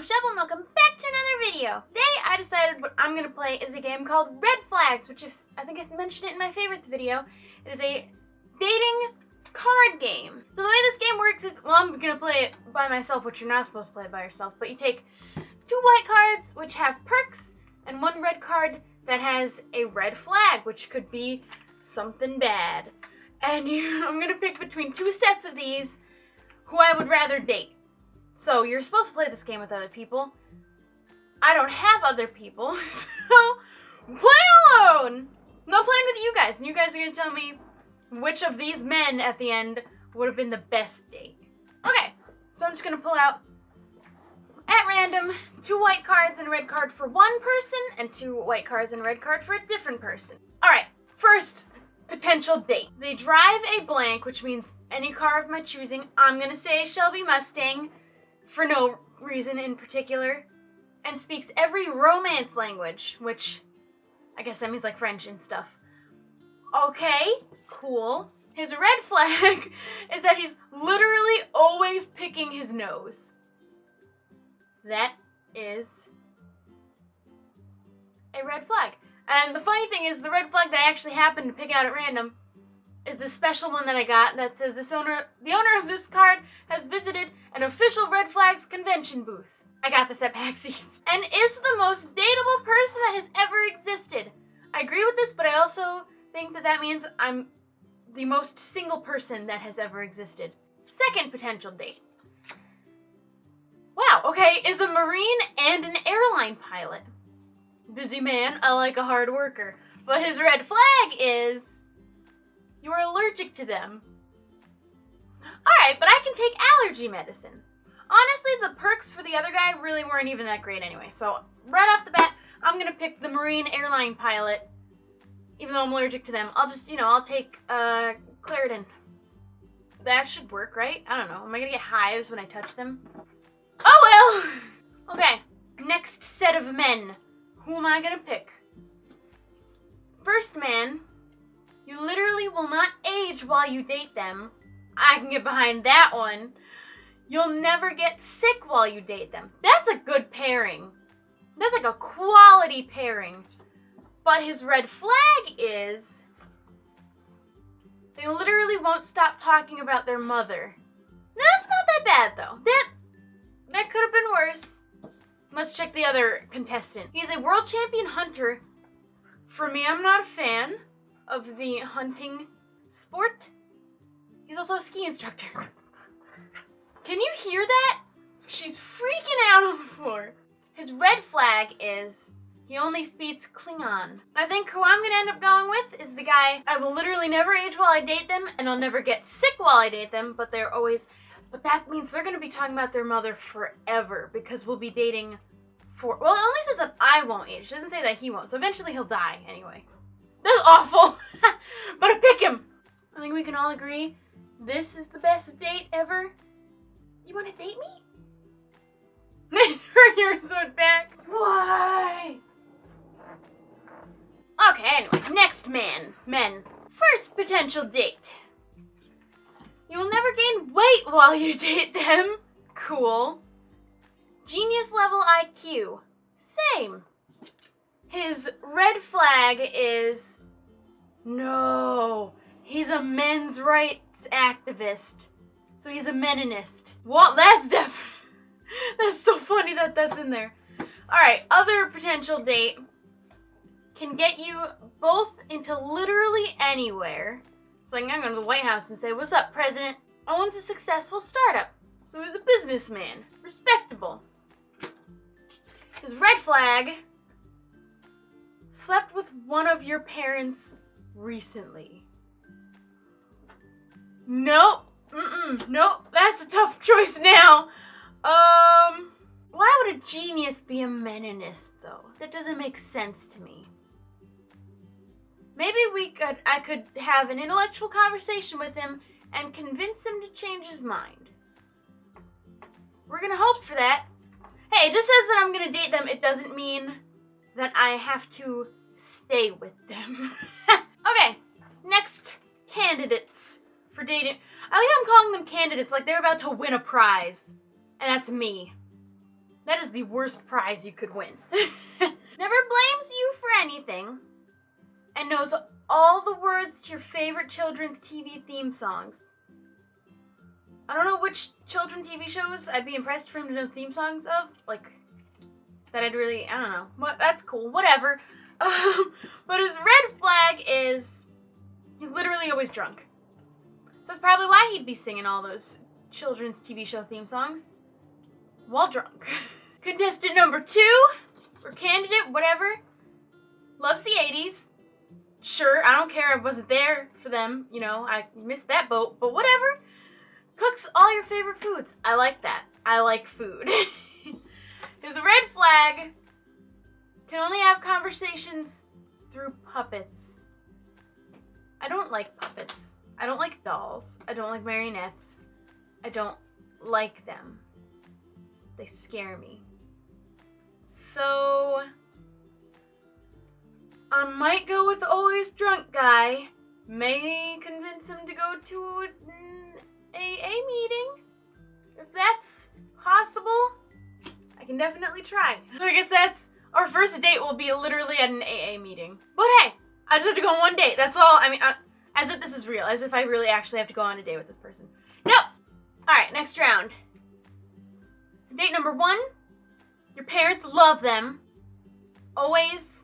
I'm Shubble and welcome back to another video. Today I decided what I'm going to play is a game called Red Flags, which I think I mentioned it in my favorites video. It is a dating card game. So the way this game works is, well, I'm going to play it by myself, which you're not supposed to play by yourself, but you take 2 white cards, which have perks, and 1 red card that has a red flag, which could be something bad. And I'm going to pick between 2 sets of these who I would rather date. So you're supposed to play this game with other people. I don't have other people, so play alone! I'm not playing with you guys, and you guys are going to tell me which of these men at the end would have been the best date. Okay, so I'm just going to pull out, at random, 2 white cards and a red card for one person, and 2 white cards and a red card for a different person. Alright, first potential date. They drive a blank, which means any car of my choosing. I'm going to say Shelby Mustang, for no reason in particular, and speaks every romance language, which I guess that means like French and stuff. Okay, cool. His red flag is that he's literally always picking his nose. That is a red flag. And the funny thing is, the red flag that I actually happened to pick out at random is the special one that I got that says the owner of this card has visited an official Red Flags convention booth. I got this at PAX East. And is the most dateable person that has ever existed. I agree with this, but I also think that means I'm the most single person that has ever existed. Second potential date. Wow, okay, is a Marine and an airline pilot. Busy man, I like a hard worker. But his red flag is you're allergic to them. Alright, but I can take allergy medicine. Honestly, the perks for the other guy really weren't even that great anyway. So, right off the bat, I'm gonna pick the Marine airline pilot. Even though I'm allergic to them. I'll just, I'll take, Claritin. That should work, right? I don't know. Am I gonna get hives when I touch them? Oh well! Okay, next set of men. Who am I gonna pick? First man, you literally will not age while you date them. I can get behind that one. You'll never get sick while you date them. That's a good pairing. That's like a quality pairing. But his red flag is they literally won't stop talking about their mother. Now, that's not that bad though. That could have been worse. Let's check the other contestant. He's a world champion hunter. For me, I'm not a fan of the hunting sport. He's also a ski instructor. Can you hear that? She's freaking out on the floor. His red flag is he only speaks Klingon. I think who I'm gonna end up going with is the guy I will literally never age while I date them, and I'll never get sick while I date them, but that means they're gonna be talking about their mother forever, because we'll be dating for, well, it only says that I won't age. It doesn't say that he won't, so eventually he'll die anyway. That's awful, but I pick him. I think we can all agree this is the best date ever. You want to date me? Turn your sword back. Why? Okay, anyway, next men. First potential date. You will never gain weight while you date them. Cool. Genius level IQ. Same. His red flag is no. He's a men's rights activist. So he's a meninist. Well, that's so funny that that's in there. Alright, other potential date can get you both into literally anywhere. So I can go to the White House and say, "What's up, President? Owns a successful startup. So he's a businessman. Respectable." His red flag, slept with one of your parents recently. Nope. Nope. That's a tough choice now. Why would a genius be a meninist, though? That doesn't make sense to me. Maybe I could have an intellectual conversation with him and convince him to change his mind. We're gonna hope for that. Hey, it just says that I'm gonna date them. It doesn't mean that I have to stay with them. Okay, next candidates for dating. I like how I'm calling them candidates like they're about to win a prize. And that's me. That is the worst prize you could win. Never blames you for anything. And knows all the words to your favorite children's TV theme songs. I don't know which children's TV shows I'd be impressed for him to know theme songs of. Like, that I'd really, I don't know. What, that's cool, whatever. But his red flag is he's literally always drunk. So that's probably why he'd be singing all those children's TV show theme songs while drunk. Contestant number 2, or candidate, whatever, loves the 80s. Sure, I don't care, I wasn't there for them, you know, I missed that boat, but whatever. Cooks all your favorite foods. I like that. I like food. His red flag can only have conversations through puppets. I don't like puppets. I don't like dolls. I don't like marionettes. I don't like them. They scare me. So I might go with the always drunk guy. May convince him to go to an AA meeting. If that's possible, I can definitely try. I guess that's our first date will be literally at an AA meeting. But hey, I just have to go on one date. That's all. I mean, as if this is real. As if I really actually have to go on a date with this person. Nope. All right, next round. Date number 1. Your parents love them. Always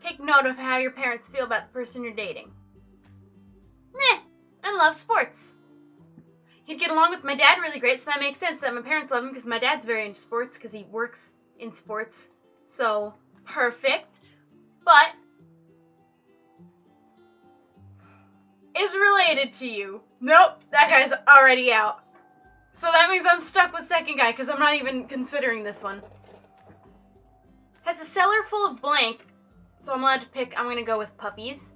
take note of how your parents feel about the person you're dating. Meh. And love sports. He'd get along with my dad really great, so that makes sense that my parents love him because my dad's very into sports because he works in sports. So, perfect. But is related to you. Nope, that guy's already out. So that means I'm stuck with second guy because I'm not even considering this one. Has a cellar full of blank, so I'm allowed to pick. I'm gonna go with puppies.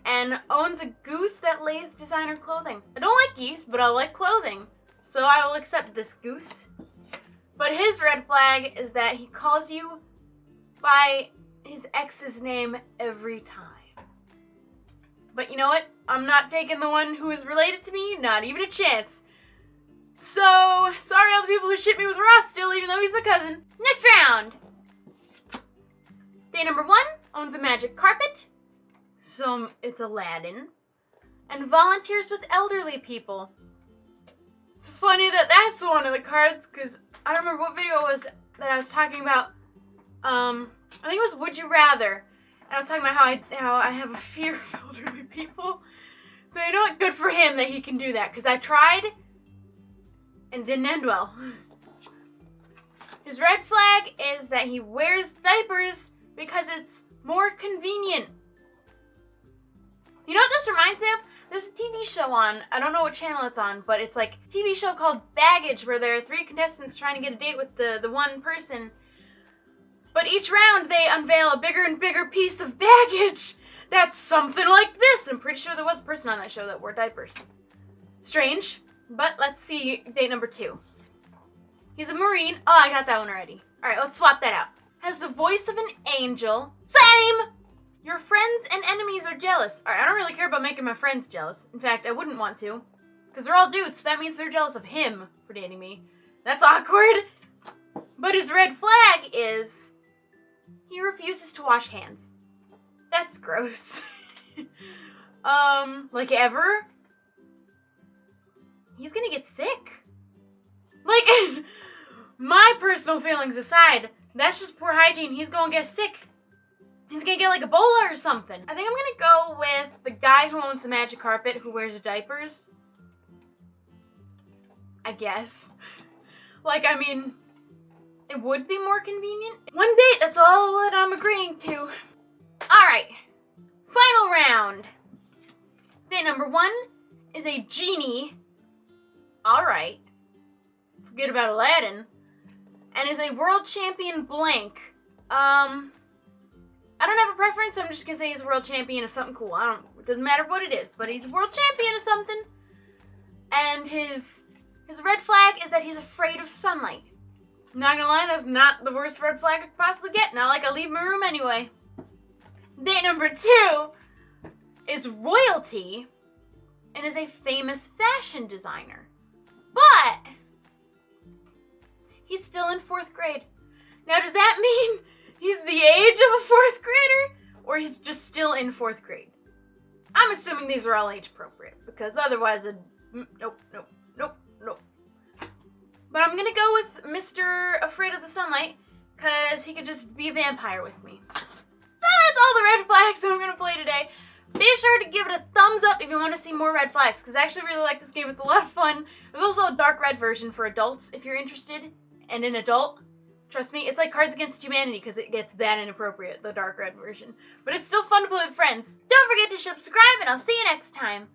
And owns a goose that lays designer clothing. I don't like geese, but I like clothing. So I will accept this goose. But his red flag is that he calls you by his ex's name every time. But you know what? I'm not taking the one who is related to me, not even a chance. So, sorry all the people who ship me with Ross still, even though he's my cousin. Next round! Day number 1, owns a magic carpet. So, it's Aladdin. And volunteers with elderly people. It's funny that that's one of the cards, because I don't remember what video it was that I was talking about. I think it was Would You Rather. And I was talking about how I have a fear of elderly people. So you know what? Good for him that he can do that, because I tried and didn't end well. His red flag is that he wears diapers because it's more convenient. You know what this reminds me of? There's a TV show on, I don't know what channel it's on, but it's like a TV show called Baggage, where there are 3 contestants trying to get a date with the one person. But each round they unveil a bigger and bigger piece of baggage. That's something like this. I'm pretty sure there was a person on that show that wore diapers. Strange, but let's see date number 2. He's a Marine. Oh, I got that one already. All right, let's swap that out. Has the voice of an angel. Same! Your friends and enemies are jealous. All right, I don't really care about making my friends jealous. In fact, I wouldn't want to, because they're all dudes, so that means they're jealous of him for dating me. That's awkward. But his red flag is he refuses to wash hands. That's gross. Like ever? He's gonna get sick. Like, my personal feelings aside, that's just poor hygiene. He's gonna get sick. He's gonna get like Ebola or something. I think I'm gonna go with the guy who owns the magic carpet who wears diapers. I guess. Like, I mean, it would be more convenient. One date, that's all that I'm agreeing to. Alright, final round. Date number 1 is a genie. Alright. Forget about Aladdin. And is a world champion blank. I don't have a preference, so I'm just gonna say he's a world champion of something cool. It doesn't matter what it is, but he's a world champion of something. And his red flag is that he's afraid of sunlight. I'm not gonna lie, that's not the worst red flag I could possibly get. Not like I leave my room anyway. Date number 2 is royalty and is a famous fashion designer. But he's still in 4th grade. Now, does that mean he's the age of a 4th grader? Or he's just still in 4th grade? I'm assuming these are all age appropriate, because otherwise, nope. But I'm gonna go with Mr. Afraid of the Sunlight, because he could just be a vampire with me. So that's all the red flags I'm gonna play today. Be sure to give it a thumbs up if you want to see more red flags, because I actually really like this game. It's a lot of fun. There's also a dark red version for adults if you're interested, and an adult. Trust me, it's like Cards Against Humanity because it gets that inappropriate, the dark red version. But it's still fun to play with friends. Don't forget to subscribe, and I'll see you next time.